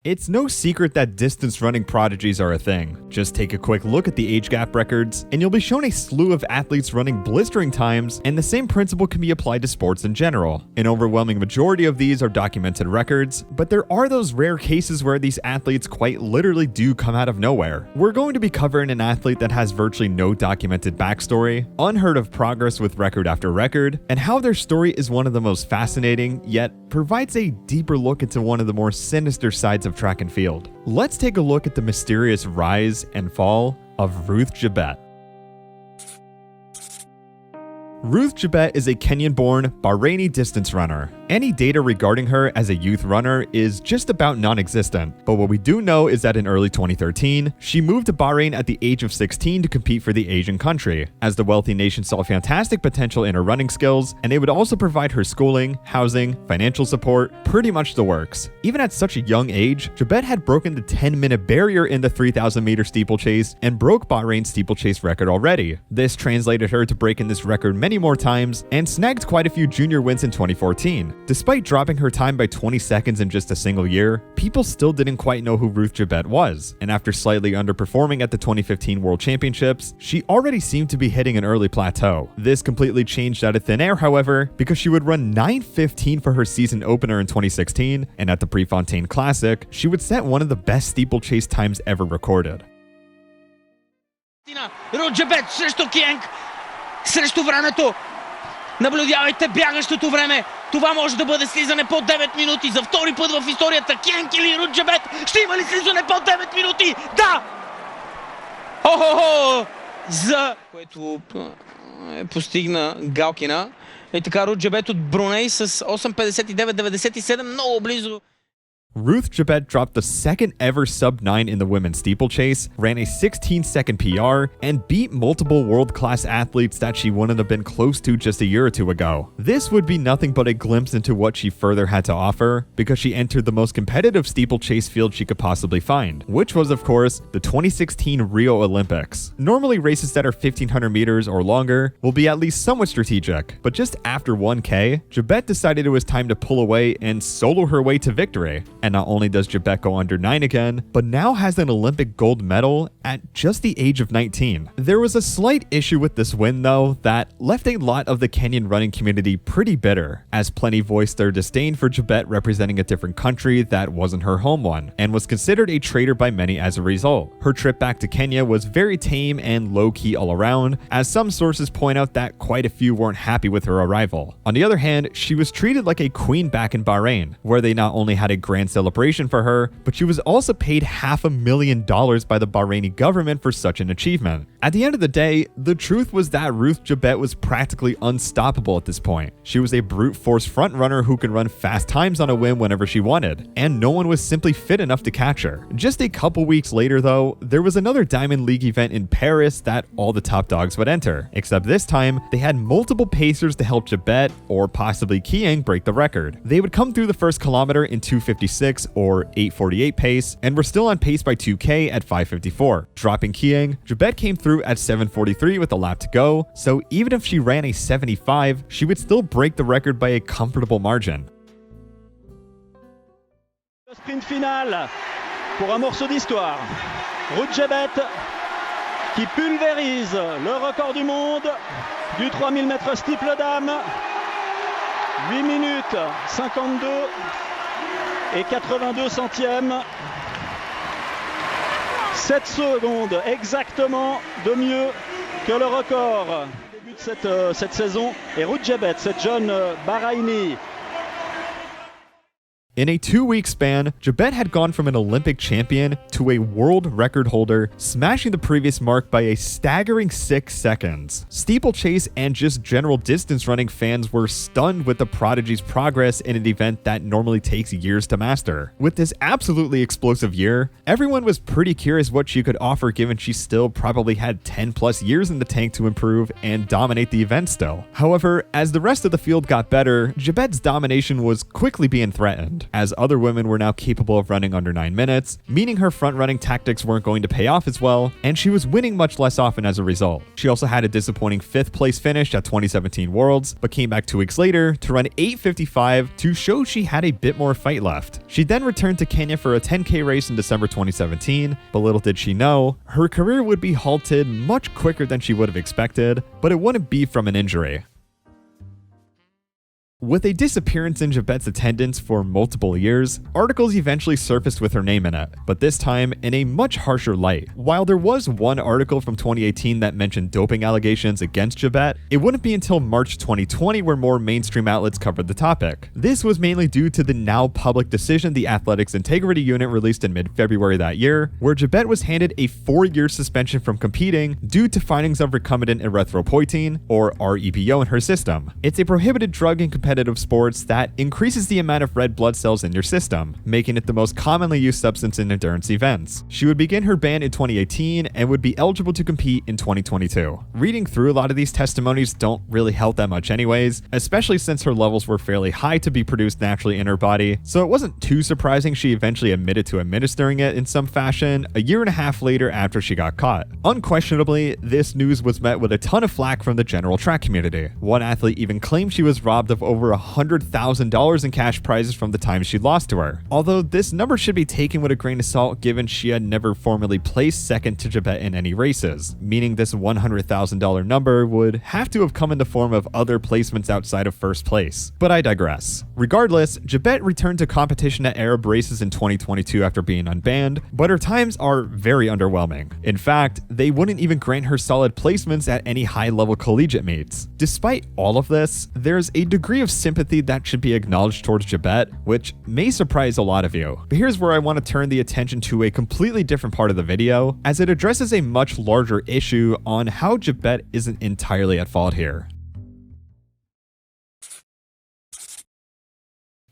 It's no secret that distance running prodigies are a thing. Just take a quick look at the age gap records, and you'll be shown a slew of athletes running blistering times, and the same principle can be applied to sports in general. An overwhelming majority of these are documented records, but there are those rare cases where these athletes quite literally do come out of nowhere. We're going to be covering an athlete that has virtually no documented backstory, unheard of progress with record after record, and how their story is one of the most fascinating, yet provides a deeper look into one of the more sinister sides of track and field. Let's take a look at the mysterious rise and fall of Ruth Chebet. Ruth Chebet is a Kenyan-born Bahraini distance runner. Any data regarding her as a youth runner is just about non-existent, but what we do know is that in early 2013, she moved to Bahrain at the age of 16 to compete for the Asian country, as the wealthy nation saw fantastic potential in her running skills, and they would also provide her schooling, housing, financial support, pretty much the works. Even at such a young age, Chebet had broken the 10-minute barrier in the 3,000-meter steeplechase and broke Bahrain's steeplechase record already. This translated her to breaking this record many more times and snagged quite a few junior wins in 2014. Despite dropping her time by 20 seconds in just a single year, people still didn't quite know who Ruth Chebet was, and after slightly underperforming at the 2015 World Championships, she already seemed to be hitting an early plateau. This completely changed out of thin air, however, because she would run 9:15 for her season opener in 2016, and at the Prefontaine Classic, she would set one of the best steeplechase times ever recorded. Ruth Chebet срещу Киенг, срещу времето. Наблюдавайте бягащото време. Това може да бъде слизане под 9 минути за втори път в историята. Киенг или Руth Chebet? Ще има ли слизане под 9 минути? Да! Хо-хо-хо! За което постигна Галкина. И така Ruth Chebet от Бруней с 8:59.97, много близо. Ruth Chebet dropped the second ever sub-9 in the women's steeplechase, ran a 16-second PR, and beat multiple world-class athletes that she wouldn't have been close to just a year or two ago. This would be nothing but a glimpse into what she further had to offer, because she entered the most competitive steeplechase field she could possibly find, which was, of course, the 2016 Rio Olympics. Normally, races that are 1,500 meters or longer will be at least somewhat strategic, but just after 1K, Chebet decided it was time to pull away and solo her way to victory. And not only does Chebet go under 9 again, but now has an Olympic gold medal at just the age of 19. There was a slight issue with this win though that left a lot of the Kenyan running community pretty bitter, as plenty voiced their disdain for Chebet representing a different country that wasn't her home one, and was considered a traitor by many as a result. Her trip back to Kenya was very tame and low-key all around, as some sources point out that quite a few weren't happy with her arrival. On the other hand, she was treated like a queen back in Bahrain, where they not only had a grand celebration for her, but she was also paid $500,000 by the Bahraini government for such an achievement. At the end of the day, the truth was that Ruth Chebet was practically unstoppable at this point. She was a brute force frontrunner who could run fast times on a whim whenever she wanted, and no one was simply fit enough to catch her. Just a couple weeks later though, there was another Diamond League event in Paris that all the top dogs would enter, except this time, they had multiple pacers to help Chebet, or possibly Kiyang, break the record. They would come through the first kilometer in 2:56 or 8:48 pace, and were still on pace by 2K at 5:54. Dropping Kiyang, Chebet came through at 7:43 with a lap to go, so even if she ran a 75, she would still break the record by a comfortable margin. Le sprint final pour un morceau d'histoire. Ruth Chebet qui pulvérise le record du monde du 3000 mètres steeple dame. 8 minutes 52 et 82 centièmes. 7 secondes exactement de mieux que le record. Début de cette saison. Et Ruth Chebet, cette jeune Bahraini. In a 2-week span, Chebet had gone from an Olympic champion to a world record holder, smashing the previous mark by a staggering 6 seconds. Steeplechase and just general distance running fans were stunned with the prodigy's progress in an event that normally takes years to master. With this absolutely explosive year, everyone was pretty curious what she could offer, given she still probably had 10 plus years in the tank to improve and dominate the event still. However, as the rest of the field got better, Chebet's domination was quickly being threatened. ground, as other women were now capable of running under 9 minutes, meaning her front-running tactics weren't going to pay off as well, and she was winning much less often as a result. She also had a disappointing 5th place finish at 2017 Worlds, but came back 2 weeks later to run 8:55 to show she had a bit more fight left. She then returned to Kenya for a 10K race in December 2017, but little did she know, her career would be halted much quicker than she would have expected, but it wouldn't be from an injury. With a disappearance in Jebet's attendance for multiple years, articles eventually surfaced with her name in it, but this time in a much harsher light. While there was one article from 2018 that mentioned doping allegations against Jebet, it wouldn't be until March 2020 where more mainstream outlets covered the topic. This was mainly due to the now public decision the Athletics Integrity Unit released in mid-February that year, where Jebet was handed a 4-year suspension from competing due to findings of recombinant erythropoietin, or REPO, in her system. It's a prohibited drug in competitive sports that increases the amount of red blood cells in your system, making it the most commonly used substance in endurance events. She would begin her ban in 2018 and would be eligible to compete in 2022. Reading through a lot of these testimonies don't really help that much anyways, especially since her levels were fairly high to be produced naturally in her body, so it wasn't too surprising she eventually admitted to administering it in some fashion a year and a half later after she got caught. Unquestionably, this news was met with a ton of flack from the general track community. One athlete even claimed she was robbed of over $100,000 in cash prizes from the time she lost to her. Although this number should be taken with a grain of salt given she had never formally placed second to Jebet in any races, meaning this $100,000 number would have to have come in the form of other placements outside of first place. But I digress. Regardless, Jebet returned to competition at Arab races in 2022 after being unbanned, but her times are very underwhelming. In fact, they wouldn't even grant her solid placements at any high-level collegiate meets. Despite all of this, there's a degree of sympathy that should be acknowledged towards Jebet, which may surprise a lot of you. But here's where I want to turn the attention to a completely different part of the video, as it addresses a much larger issue on how Jebet isn't entirely at fault here.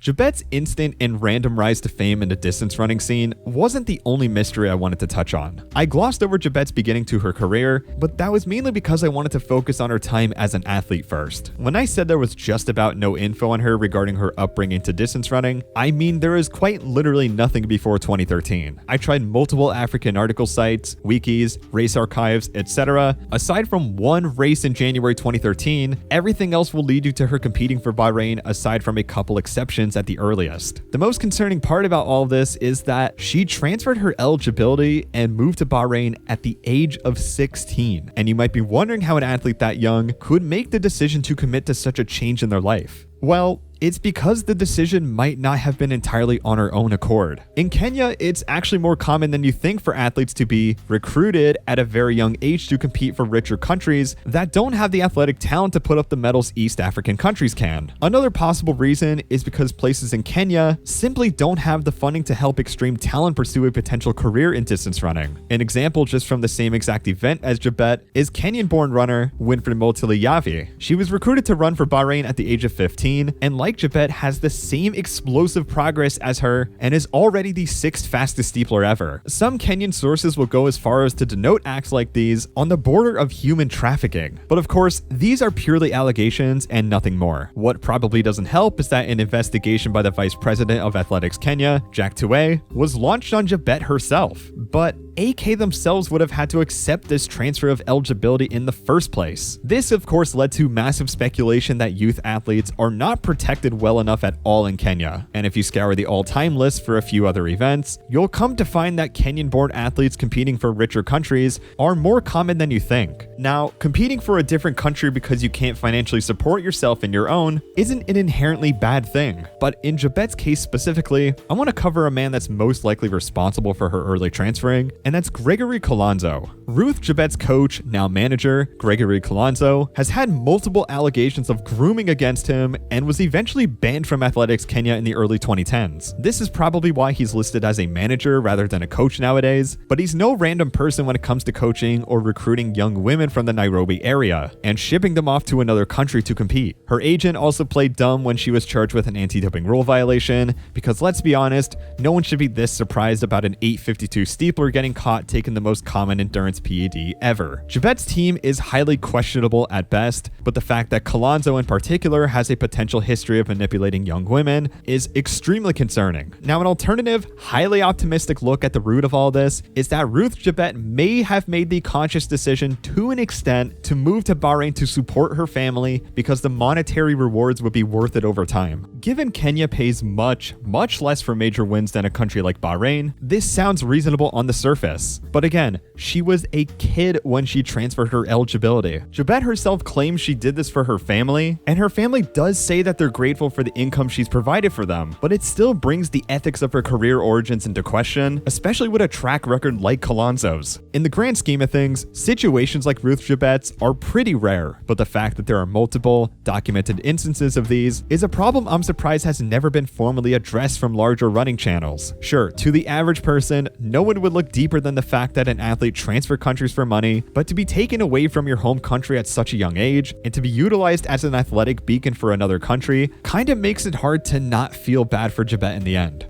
Jebet's instant and random rise to fame in the distance running scene wasn't the only mystery I wanted to touch on. I glossed over Jebet's beginning to her career, but that was mainly because I wanted to focus on her time as an athlete first. When I said there was just about no info on her regarding her upbringing to distance running, I mean there is quite literally nothing before 2013. I tried multiple African article sites, wikis, race archives, etc. Aside from one race in January 2013, everything else will lead you to her competing for Bahrain aside from a couple exceptions at the earliest. The most concerning part about all of this is that she transferred her eligibility and moved to Bahrain at the age of 16. And you might be wondering how an athlete that young could make the decision to commit to such a change in their life. Well, it's because the decision might not have been entirely on her own accord. In Kenya, it's actually more common than you think for athletes to be recruited at a very young age to compete for richer countries that don't have the athletic talent to put up the medals East African countries can. Another possible reason is because places in Kenya simply don't have the funding to help extreme talent pursue a potential career in distance running. An example just from the same exact event as Jebet is Kenyan-born runner Winfred Motiliyavi. She was recruited to run for Bahrain at the age of 15, and like Jebet has the same explosive progress as her and is already the 6th fastest steepler ever. Some Kenyan sources will go as far as to denote acts like these on the border of human trafficking. But of course, these are purely allegations and nothing more. What probably doesn't help is that an investigation by the Vice President of Athletics Kenya, Jack Tuwe, was launched on Jebet herself. But AK themselves would have had to accept this transfer of eligibility in the first place. This, of course, led to massive speculation that youth athletes are not protected well enough at all in Kenya. And if you scour the all-time list for a few other events, you'll come to find that Kenyan-born athletes competing for richer countries are more common than you think. Now, competing for a different country because you can't financially support yourself in your own isn't an inherently bad thing. But in Jebet's case specifically, I want to cover a man that's most likely responsible for her early transferring, and that's Gregory Colanzo. Ruth Jebet's coach, now manager, Gregory Colanzo, has had multiple allegations of grooming against him and was eventually banned from Athletics Kenya in the early 2010s. This is probably why he's listed as a manager rather than a coach nowadays, but he's no random person when it comes to coaching or recruiting young women from the Nairobi area and shipping them off to another country to compete. Her agent also played dumb when she was charged with an anti-doping rule violation, because let's be honest, no one should be this surprised about an 8:52 steepler getting getting caught taking the most common endurance PED ever. Jabet's team is highly questionable at best, but the fact that Colonzo in particular has a potential history of manipulating young women is extremely concerning. Now, an alternative, highly optimistic look at the root of all this is that Ruth Jabet may have made the conscious decision to an extent to move to Bahrain to support her family because the monetary rewards would be worth it over time. Given Kenya pays much less for major wins than a country like Bahrain, this sounds reasonable on the surface. But again, she was a kid when she transferred her eligibility. Jabet herself claims she did this for her family, and her family does say that they're grateful for the income she's provided for them, but it still brings the ethics of her career origins into question, especially with a track record like Colonzo's. In the grand scheme of things, situations like Ruth Jabet's are pretty rare, but the fact that there are multiple documented instances of these is a problem I'm surprised has never been formally addressed from larger running channels. Sure, to the average person, no one would look deeper than the fact that an athlete transferred countries for money, but to be taken away from your home country at such a young age and to be utilized as an athletic beacon for another country kinda makes it hard to not feel bad for Jabet in the end.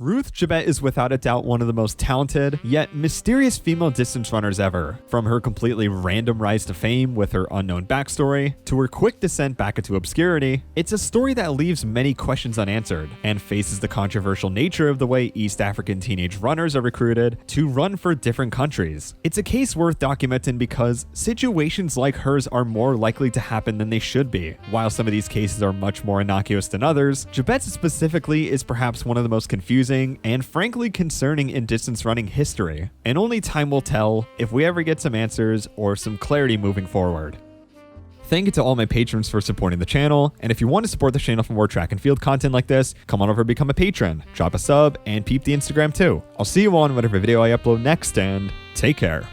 Ruth Jabet is without a doubt one of the most talented, yet mysterious female distance runners ever. From her completely random rise to fame with her unknown backstory, to her quick descent back into obscurity, it's a story that leaves many questions unanswered, and faces the controversial nature of the way East African teenage runners are recruited to run for different countries. It's a case worth documenting because situations like hers are more likely to happen than they should be. While some of these cases are much more innocuous than others, Jabet's specifically is perhaps one of the most confusing and frankly concerning in distance running history, and only time will tell if we ever get some answers or some clarity moving forward. Thank you to all my patrons for supporting the channel, and if you want to support the channel for more track and field content like this, come on over and become a patron, drop a sub, and peep the Instagram too. I'll see you on whatever video I upload next, and take care.